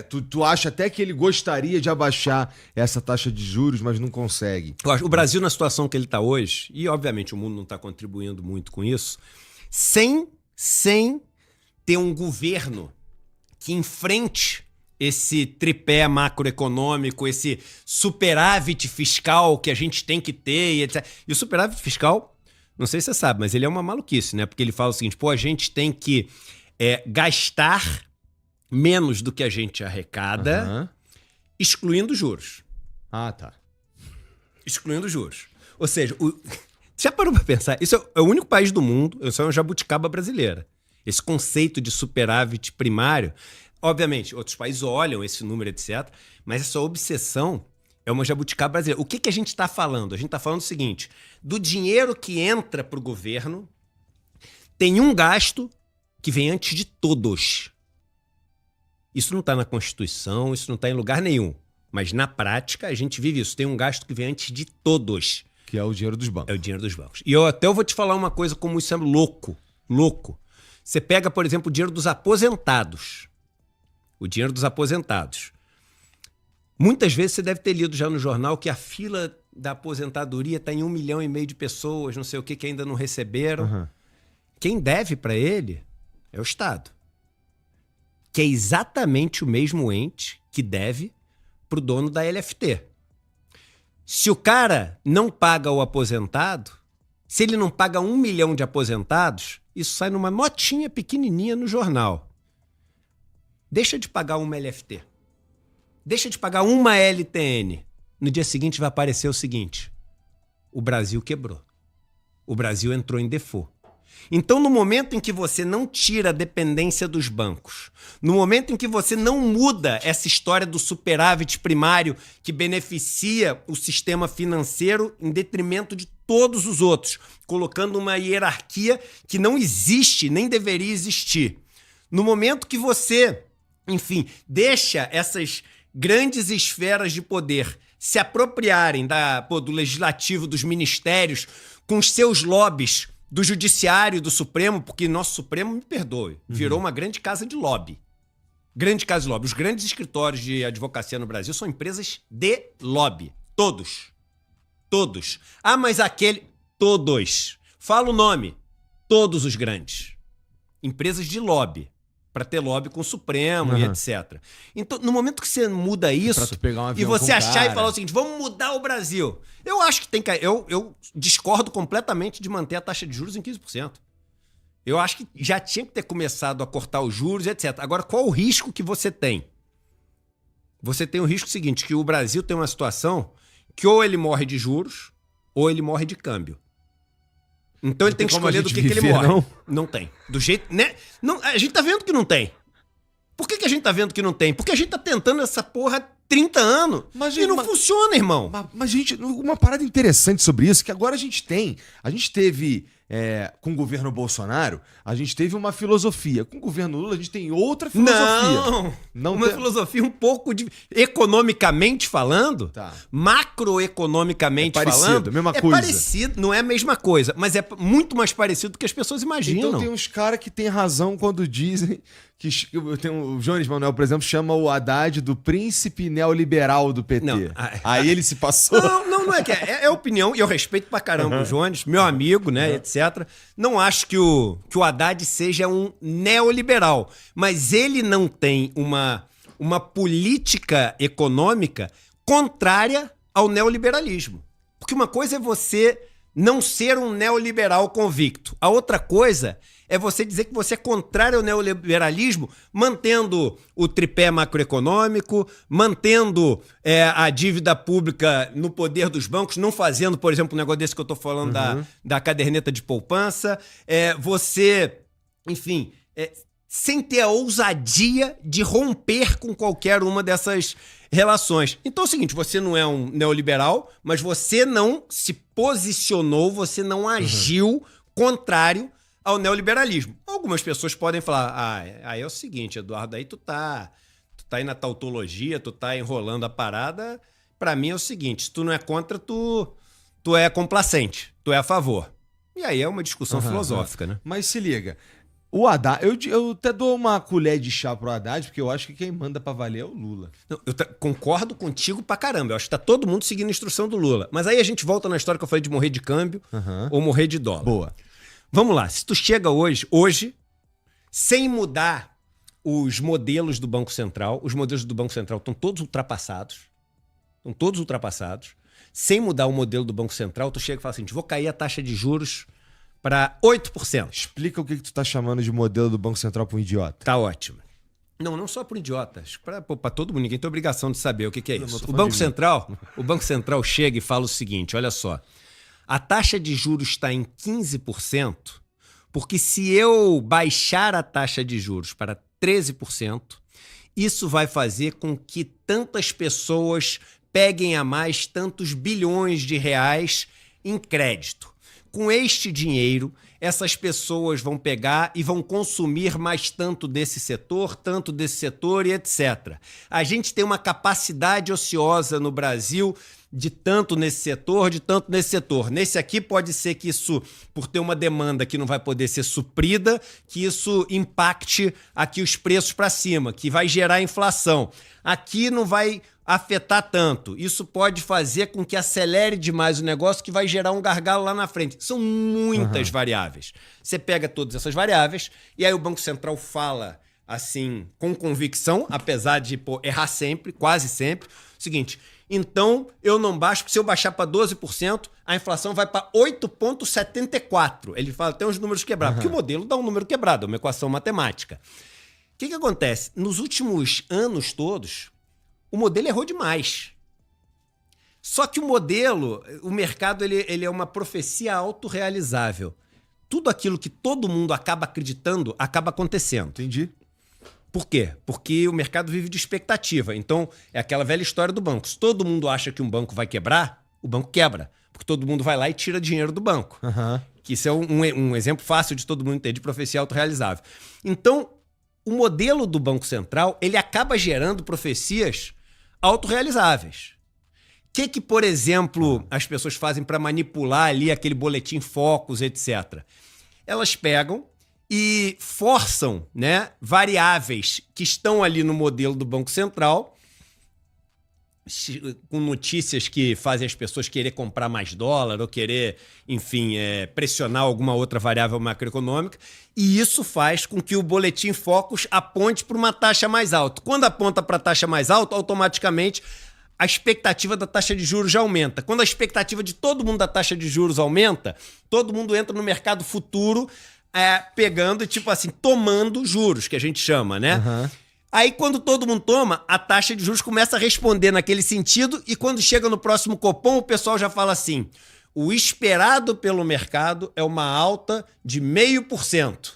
Tu acha até que ele gostaria de abaixar essa taxa de juros, mas não consegue. Eu acho, o Brasil, na situação que ele está hoje, e obviamente o mundo não está contribuindo muito com isso, sem ter um governo que enfrente esse tripé macroeconômico, esse superávit fiscal que a gente tem que ter, etc. E o superávit fiscal, não sei se você sabe, mas ele é uma maluquice, né? Porque ele fala o seguinte, a gente tem que gastar menos do que a gente arrecada, excluindo juros. Ah, tá. Excluindo juros. Ou seja, já parou para pensar? Isso é o único país do mundo, isso é uma jabuticaba brasileira. Esse conceito de superávit primário, obviamente, outros países olham esse número, etc., mas essa obsessão é uma jabuticaba brasileira. O que a gente está falando? A gente está falando o seguinte, do dinheiro que entra para o governo, tem um gasto que vem antes de todos. Isso não está na Constituição, isso não está em lugar nenhum. Mas na prática a gente vive isso. Tem um gasto que vem antes de todos. Que é o dinheiro dos bancos. É o dinheiro dos bancos. E eu vou te falar uma coisa como isso é louco. Louco. Você pega, por exemplo, o dinheiro dos aposentados. O dinheiro dos aposentados. Muitas vezes você deve ter lido já no jornal que a fila da aposentadoria está em 1,5 milhão de pessoas, não sei o que ainda não receberam. Quem deve para ele é o Estado. Que é exatamente o mesmo ente que deve para o dono da LFT. Se o cara não paga o aposentado, se ele não paga 1 milhão de aposentados, isso sai numa notinha pequenininha no jornal. Deixa de pagar uma LFT. Deixa de pagar uma LTN. No dia seguinte vai aparecer o seguinte: o Brasil quebrou. O Brasil entrou em default. Então, no momento em que você não tira a dependência dos bancos, no momento em que você não muda essa história do superávit primário que beneficia o sistema financeiro em detrimento de todos os outros, colocando uma hierarquia que não existe, nem deveria existir. No momento que você, enfim, deixa essas grandes esferas de poder se apropriarem do legislativo, dos ministérios, com os seus lobbies, do judiciário, do Supremo, porque nosso Supremo, me perdoe, virou uma grande casa de lobby. Grande casa de lobby. Os grandes escritórios de advocacia no Brasil são empresas de lobby. Todos. Todos. Ah, mas aquele... Todos. Fala o nome. Todos os grandes. Empresas de lobby. Para ter lobby com o Supremo e etc. Então, no momento que você muda isso e você achar e falar o seguinte, vamos mudar o Brasil. Eu acho que tem que... Eu discordo completamente de manter a taxa de juros em 15%. Eu acho que já tinha que ter começado a cortar os juros, etc. Agora, qual o risco que você tem? Você tem o risco seguinte, que o Brasil tem uma situação que ou ele morre de juros ou ele morre de câmbio. Então ele tem que escolher do que ele morre. Não tem. Do jeito, né? Não, a gente tá vendo que não tem. Por que a gente tá vendo que não tem? Porque a gente tá tentando essa porra há 30 anos e não funciona, irmão. Mas, gente, uma parada interessante sobre isso, que agora a gente teve, com o governo Bolsonaro, a gente teve uma filosofia. Com o governo Lula, a gente tem outra filosofia. Uma filosofia um pouco de... Economicamente falando, macroeconomicamente falando... Mesma coisa. É parecido, não é a mesma coisa, mas é muito mais parecido do que as pessoas imaginam. Então tem uns caras que têm razão quando dizem que... O Jones Manuel, por exemplo, chama o Haddad do príncipe neoliberal do PT. Não, aí ele se passou... Não é que é opinião, e eu respeito pra caramba o Jones, meu amigo, né, etc. Não acho que o Haddad seja um neoliberal, mas ele não tem uma política econômica contrária ao neoliberalismo. Porque uma coisa é você não ser um neoliberal convicto. A outra coisa é você dizer que você é contrário ao neoliberalismo, mantendo o tripé macroeconômico, mantendo a dívida pública no poder dos bancos, não fazendo, por exemplo, um negócio desse que eu estou falando da caderneta de poupança. Você, enfim, sem ter a ousadia de romper com qualquer uma dessas relações. Então é o seguinte, você não é um neoliberal, mas você não se posicionou, você não agiu contrário ao neoliberalismo. Algumas pessoas podem falar, aí é o seguinte, Eduardo, aí tu tá aí na tautologia, tu tá enrolando a parada. Pra mim é o seguinte, se tu não é contra, tu é complacente, tu é a favor. E aí é uma discussão filosófica, né? Mas se liga, O Haddad, eu até dou uma colher de chá pro Haddad, porque eu acho que quem manda pra valer é o Lula. Não, concordo contigo pra caramba. Eu acho que tá todo mundo seguindo a instrução do Lula. Mas aí a gente volta na história que eu falei de morrer de câmbio ou morrer de dólar. Boa. Vamos lá. Se tu chega hoje, sem mudar os modelos do Banco Central, os modelos do Banco Central estão todos ultrapassados. Estão todos ultrapassados. Sem mudar o modelo do Banco Central, tu chega e fala assim, vou cair a taxa de juros para 8%. Explica o que tu tá chamando de modelo do Banco Central para um idiota. Tá ótimo. Não só para idiotas, para todo mundo. Ninguém tem obrigação de saber o que é isso. O Banco Central chega e fala o seguinte, olha só. A taxa de juros está em 15%, porque se eu baixar a taxa de juros para 13%, isso vai fazer com que tantas pessoas peguem a mais tantos bilhões de reais em crédito. Com este dinheiro, essas pessoas vão pegar e vão consumir mais tanto desse setor e etc. A gente tem uma capacidade ociosa no Brasil de tanto nesse setor, de tanto nesse setor. Nesse aqui pode ser que isso, por ter uma demanda que não vai poder ser suprida, que isso impacte aqui os preços para cima, que vai gerar inflação. Aqui não vai afetar tanto. Isso pode fazer com que acelere demais o negócio, que vai gerar um gargalo lá na frente. São muitas variáveis. Você pega todas essas variáveis e aí o Banco Central fala assim, com convicção, apesar de errar sempre, quase sempre, o seguinte, então eu não baixo, porque se eu baixar para 12%, a inflação vai para 8,74%. Ele fala até uns números quebrados, porque o modelo dá um número quebrado, é uma equação matemática. O que acontece? Nos últimos anos todos, o modelo errou demais. Só que o modelo, o mercado, ele é uma profecia autorrealizável. Tudo aquilo que todo mundo acaba acreditando, acaba acontecendo. Entendi. Por quê? Porque o mercado vive de expectativa. Então, é aquela velha história do banco. Se todo mundo acha que um banco vai quebrar, o banco quebra. Porque todo mundo vai lá e tira dinheiro do banco. Que isso é um exemplo fácil de todo mundo ter de profecia autorrealizável. Então, o modelo do Banco Central, ele acaba gerando profecias autorrealizáveis. O que, por exemplo, as pessoas fazem para manipular ali aquele boletim Focus, etc.? Elas pegam e forçam, né, variáveis que estão ali no modelo do Banco Central, com notícias que fazem as pessoas querer comprar mais dólar ou querer, enfim, pressionar alguma outra variável macroeconômica, e isso faz com que o boletim Focus aponte para uma taxa mais alta. Quando aponta para a taxa mais alta, automaticamente a expectativa da taxa de juros já aumenta. Quando a expectativa de todo mundo da taxa de juros aumenta, todo mundo entra no mercado futuro pegando e, tipo assim, tomando juros, que a gente chama, né? Aí, quando todo mundo toma, a taxa de juros começa a responder naquele sentido e quando chega no próximo Copom, o pessoal já fala assim, o esperado pelo mercado é uma alta de 0,5%.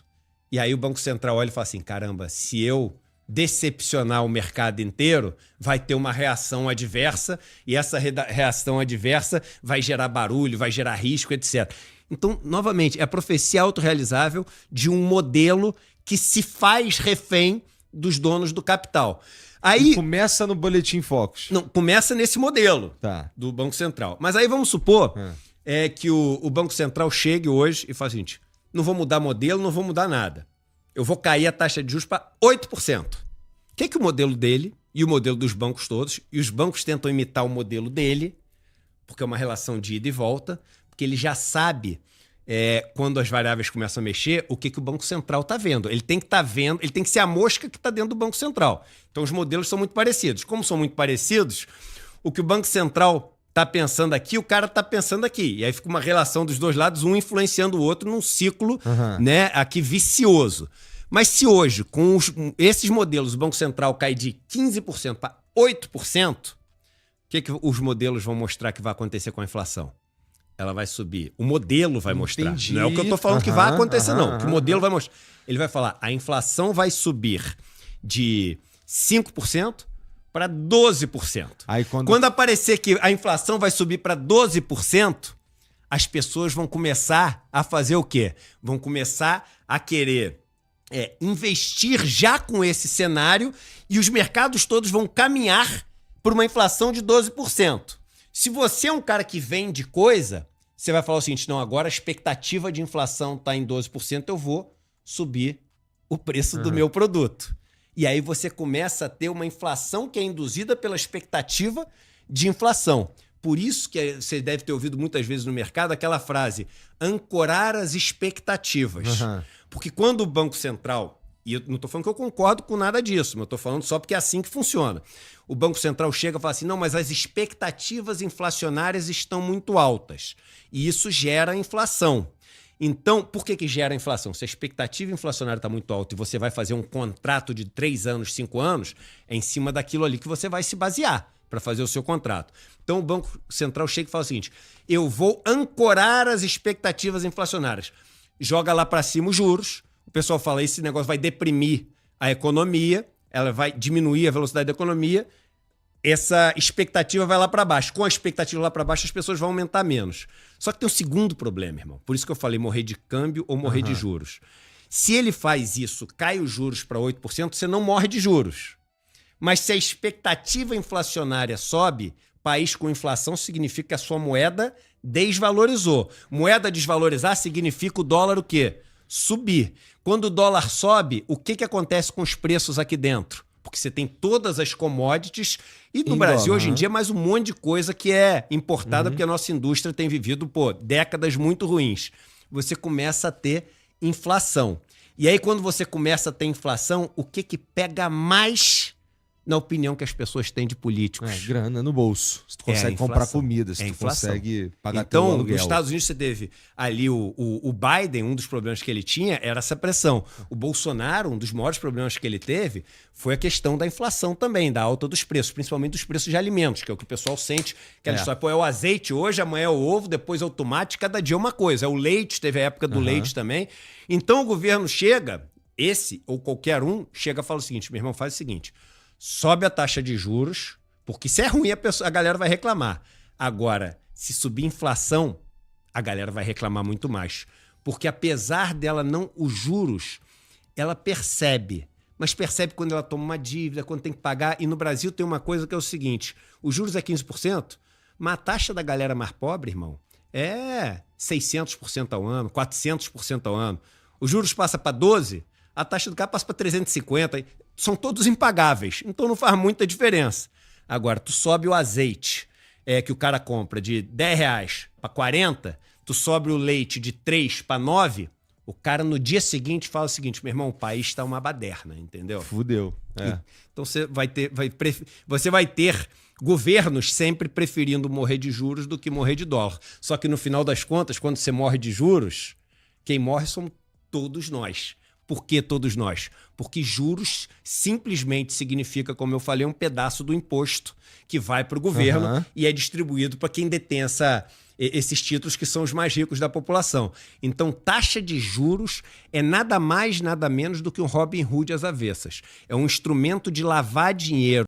E aí o Banco Central olha e fala assim, caramba, se eu decepcionar o mercado inteiro, vai ter uma reação adversa e essa reação adversa vai gerar barulho, vai gerar risco, etc. Então, novamente, é a profecia autorrealizável de um modelo que se faz refém dos donos do capital. Aí começa no boletim Focus. Não, começa nesse modelo do Banco Central. Mas aí vamos supor que o Banco Central chegue hoje e fale o seguinte, não vou mudar modelo, não vou mudar nada. Eu vou cair a taxa de juros para 8%. O que o modelo dele e o modelo dos bancos todos, e os bancos tentam imitar o modelo dele, porque é uma relação de ida e volta, porque ele já sabe quando as variáveis começam a mexer, o que o Banco Central está vendo. Ele tem que estar vendo, ele tem que ser a mosca que está dentro do Banco Central. Então os modelos são muito parecidos. Como são muito parecidos, o que o Banco Central está pensando aqui, o cara está pensando aqui. E aí fica uma relação dos dois lados, um influenciando o outro num ciclo né, aqui vicioso. Mas se hoje, com esses modelos, o Banco Central cai de 15% para 8%, o que os modelos vão mostrar que vai acontecer com a inflação? Ela vai subir. O modelo vai mostrar. Entendi. Não é o que eu estou falando que vai acontecer, não. O que o modelo vai mostrar. Ele vai falar, a inflação vai subir de 5% para 12%. Aí quando aparecer que a inflação vai subir para 12%, as pessoas vão começar a fazer o quê? Vão começar a querer investir já com esse cenário e os mercados todos vão caminhar por uma inflação de 12%. Se você é um cara que vende coisa, você vai falar o seguinte, não, agora a expectativa de inflação está em 12%, eu vou subir o preço do meu produto. E aí você começa a ter uma inflação que é induzida pela expectativa de inflação. Por isso que você deve ter ouvido muitas vezes no mercado aquela frase, ancorar as expectativas. Porque quando o Banco Central, e eu não estou falando que eu concordo com nada disso, mas eu estou falando só porque é assim que funciona. O Banco Central chega e fala assim, não, mas as expectativas inflacionárias estão muito altas. E isso gera inflação. Então, por que gera inflação? Se a expectativa inflacionária está muito alta e você vai fazer um contrato de 3 anos, 5 anos, é em cima daquilo ali que você vai se basear para fazer o seu contrato. Então, o Banco Central chega e fala o seguinte, eu vou ancorar as expectativas inflacionárias. Joga lá para cima os juros, o pessoal fala, esse negócio vai deprimir a economia, ela vai diminuir a velocidade da economia, essa expectativa vai lá para baixo. Com a expectativa lá para baixo, as pessoas vão aumentar menos. Só que tem um segundo problema, irmão. Por isso que eu falei morrer de câmbio ou morrer de juros. Se ele faz isso, cai os juros para 8%, você não morre de juros. Mas se a expectativa inflacionária sobe, país com inflação significa que a sua moeda desvalorizou. Moeda desvalorizar significa o dólar o quê? Subir. Quando o dólar sobe, o que acontece com os preços aqui dentro? Porque você tem todas as commodities e no Brasil hoje em dia mais um monte de coisa que é importada porque a nossa indústria tem vivido décadas muito ruins. Você começa a ter inflação. E aí quando você começa a ter inflação, o que pega mais na opinião que as pessoas têm de políticos? Grana no bolso. Se tu consegue comprar comida, se tu consegue pagar teu aluguel. Então, nos Estados Unidos você teve ali o Biden, um dos problemas que ele tinha era essa pressão. O Bolsonaro, um dos maiores problemas que ele teve foi a questão da inflação também, da alta dos preços, principalmente dos preços de alimentos, que é o que o pessoal sente. Aquela história, é o azeite hoje, amanhã é o ovo, depois é o tomate, cada dia é uma coisa. É o leite, teve a época do leite também. Então o governo chega, esse ou qualquer um, chega e fala o seguinte, meu irmão, faz o seguinte, sobe a taxa de juros, porque se é ruim a galera vai reclamar. Agora, se subir a inflação, a galera vai reclamar muito mais. Porque apesar dela não... Os juros, ela percebe. Mas percebe quando ela toma uma dívida, quando tem que pagar. E no Brasil tem uma coisa que é o seguinte, os juros é 15%, mas a taxa da galera mais pobre, irmão, é 600% ao ano, 400% ao ano. Os juros passa para 12%, a taxa do cara passa para 350%. São todos impagáveis, então não faz muita diferença. Agora, tu sobe o azeite que o cara compra de R$10 para 40, tu sobe o leite de 3 para 9, o cara no dia seguinte fala o seguinte, meu irmão, o país está uma baderna, entendeu? Fudeu. Então você vai ter governos sempre preferindo morrer de juros do que morrer de dólar. Só que no final das contas, quando você morre de juros, quem morre somos todos nós. Por que todos nós? Porque juros simplesmente significa, como eu falei, um pedaço do imposto que vai para o governo e é distribuído para quem detém esses títulos que são os mais ricos da população. Então, taxa de juros é nada mais, nada menos do que um Robin Hood às avessas. É um instrumento de lavar dinheiro